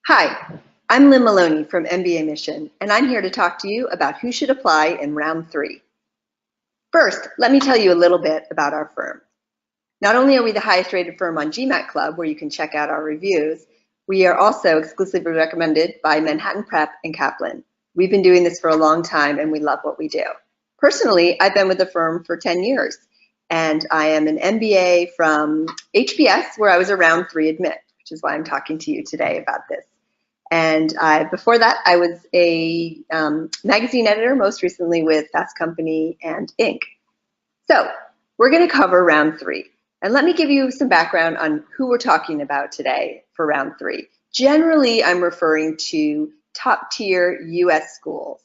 Hi, I'm Lynn Maloney from MBA Mission, and I'm here to talk to you about who should apply in round 3. First, let me tell you a little bit about our firm. Not only are we the highest rated firm on GMAT Club, where you can check out our reviews, we are also exclusively recommended by Manhattan Prep and Kaplan. We've been doing this for a long time and we love what we do. Personally, I've been with the firm for 10 years, and I am an MBA from HBS, where I was a round 3 admit, which is why I'm talking to you today about this. And before that, I was a magazine editor, most recently with Fast Company and Inc. So we're going to cover round 3. And let me give you some background on who we're talking about today for round 3. Generally, I'm referring to top-tier U.S. schools,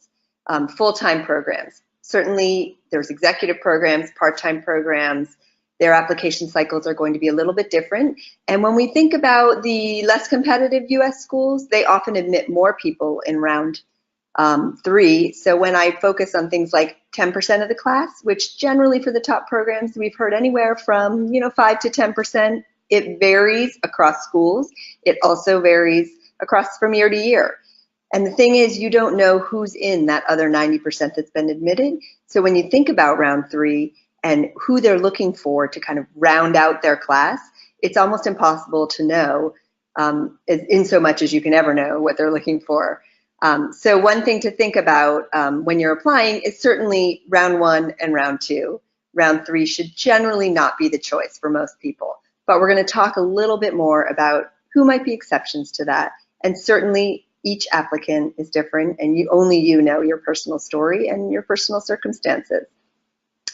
full-time programs. Certainly, there's executive programs, part-time programs. Their application cycles are going to be a little bit different. And when we think about the less competitive US schools, they often admit more people in round 3. So when I focus on things like 10% of the class, which generally for the top programs, we've heard anywhere from 5 to 10%. It varies across schools. It also varies across from year to year. And the thing is, you don't know who's in that other 90% that's been admitted. So when you think about round 3, and who they're looking for to kind of round out their class, it's almost impossible to know in so much as you can ever know what they're looking for. So one thing to think about when you're applying is certainly round 1 and round 2. Round 3 should generally not be the choice for most people. But we're going to talk a little bit more about who might be exceptions to that. And certainly each applicant is different, and only you know your personal story and your personal circumstances.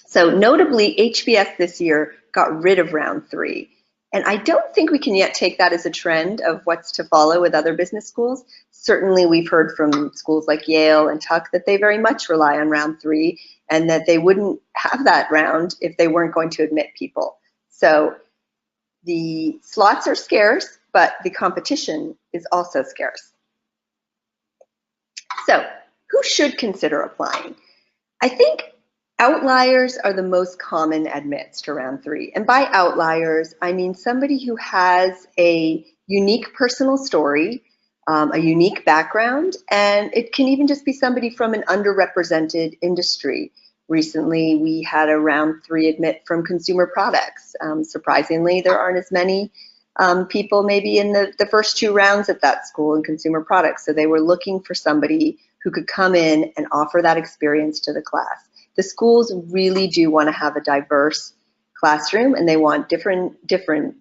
So notably, HBS this year got rid of round 3. And I don't think we can yet take that as a trend of what's to follow with other business schools. Certainly, we've heard from schools like Yale and Tuck that they very much rely on round 3 and that they wouldn't have that round if they weren't going to admit people. So the slots are scarce, but the competition is also scarce. So who should consider applying? I think outliers are the most common admits to round 3. And by outliers, I mean somebody who has a unique personal story, a unique background, and it can even just be somebody from an underrepresented industry. Recently, we had a round 3 admit from consumer products. Surprisingly, there aren't as many people maybe in the first 2 rounds at that school in consumer products. So they were looking for somebody who could come in and offer that experience to the class. The schools really do want to have a diverse classroom, and they want different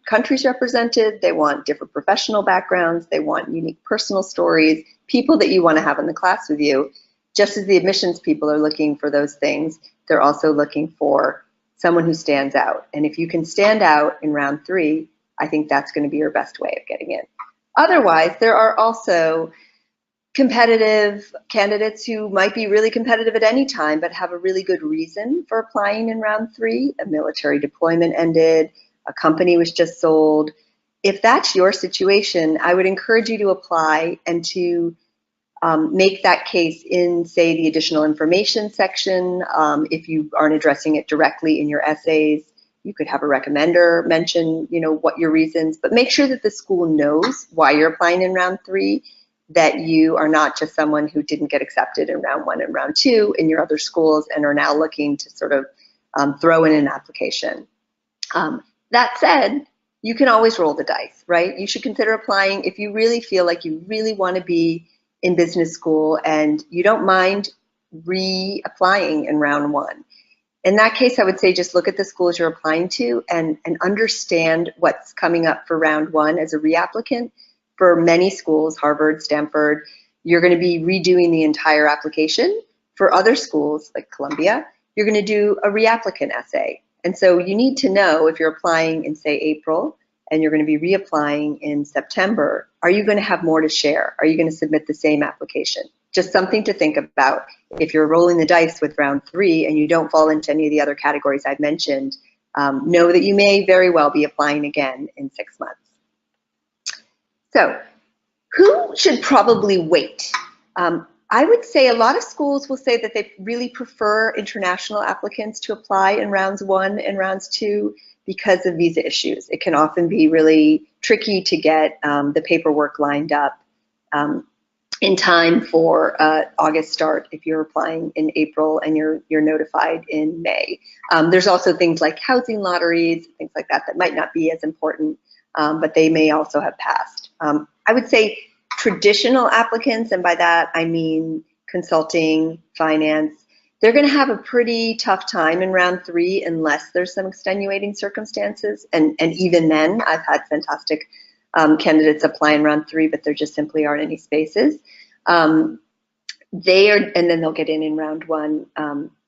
countries represented. They want different professional backgrounds. They want unique personal stories, people that you want to have in the class with you. Just as the admissions people are looking for those things, they're also looking for someone who stands out. And if you can stand out in round 3, I think that's going to be your best way of getting in. Otherwise, there are also competitive candidates who might be really competitive at any time but have a really good reason for applying in round 3. A military deployment ended, a company was just sold. If that's your situation, I would encourage you to apply and to make that case in, say, the additional information section. If you aren't addressing it directly in your essays, you could have a recommender mention, what your reasons, but make sure that the school knows why you're applying in round 3, that you are not just someone who didn't get accepted in round 1 and round 2 in your other schools and are now looking to sort of throw in an application. That said, you can always roll the dice, right? You should consider applying if you really feel like you really want to be in business school and you don't mind reapplying in round 1. In that case, I would say just look at the schools you're applying to and understand what's coming up for round 1 as a reapplicant. For many schools, Harvard, Stanford, you're going to be redoing the entire application. For other schools, like Columbia, you're going to do a reapplicant essay. And so you need to know if you're applying in, say, April, and you're going to be reapplying in September, are you going to have more to share? Are you going to submit the same application? Just something to think about. If you're rolling the dice with round 3 and you don't fall into any of the other categories I've mentioned, know that you may very well be applying again in 6 months. So who should probably wait? I would say a lot of schools will say that they really prefer international applicants to apply in rounds 1 and rounds 2 because of visa issues. It can often be really tricky to get the paperwork lined up in time for August start if you're applying in April and you're notified in May. There's also things like housing lotteries, things like that might not be as important, but they may also have passed. I would say traditional applicants, and by that I mean consulting, finance, they're going to have a pretty tough time in round 3 unless there's some extenuating circumstances. And even then, I've had fantastic candidates apply in round 3, but there just simply aren't any spaces. And then they'll get in round 1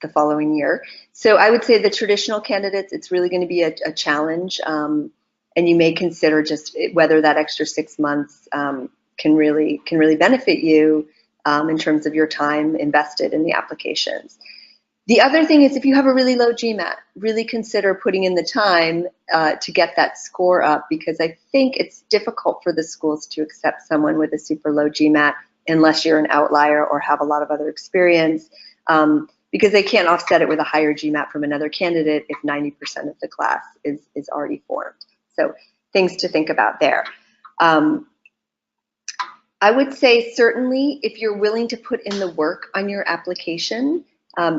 the following year. So I would say the traditional candidates, it's really going to be a challenge, and you may consider just whether that extra 6 months can really benefit you in terms of your time invested in the applications. The other thing is if you have a really low GMAT, really consider putting in the time to get that score up, because I think it's difficult for the schools to accept someone with a super low GMAT unless you're an outlier or have a lot of other experience, because they can't offset it with a higher GMAT from another candidate if 90% of the class is already formed. So things to think about there. I would say certainly if you're willing to put in the work on your application,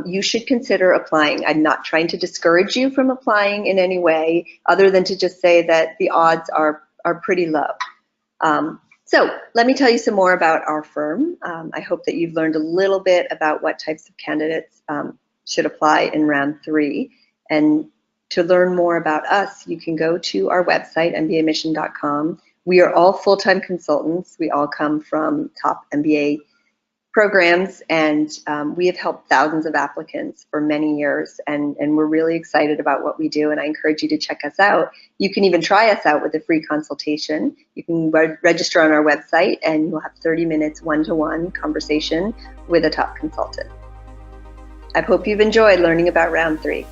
you should consider applying. I'm not trying to discourage you from applying in any way other than to just say that the odds are pretty low. So let me tell you some more about our firm. I hope that you've learned a little bit about what types of candidates should apply in round 3. And to learn more about us, you can go to our website, mbamission.com. We are all full-time consultants. We all come from top MBA programs, and we have helped thousands of applicants for many years, and we're really excited about what we do, and I encourage you to check us out. You can even try us out with a free consultation. You can register on our website, and you'll have 30 minutes one-to-one conversation with a top consultant. I hope you've enjoyed learning about round 3.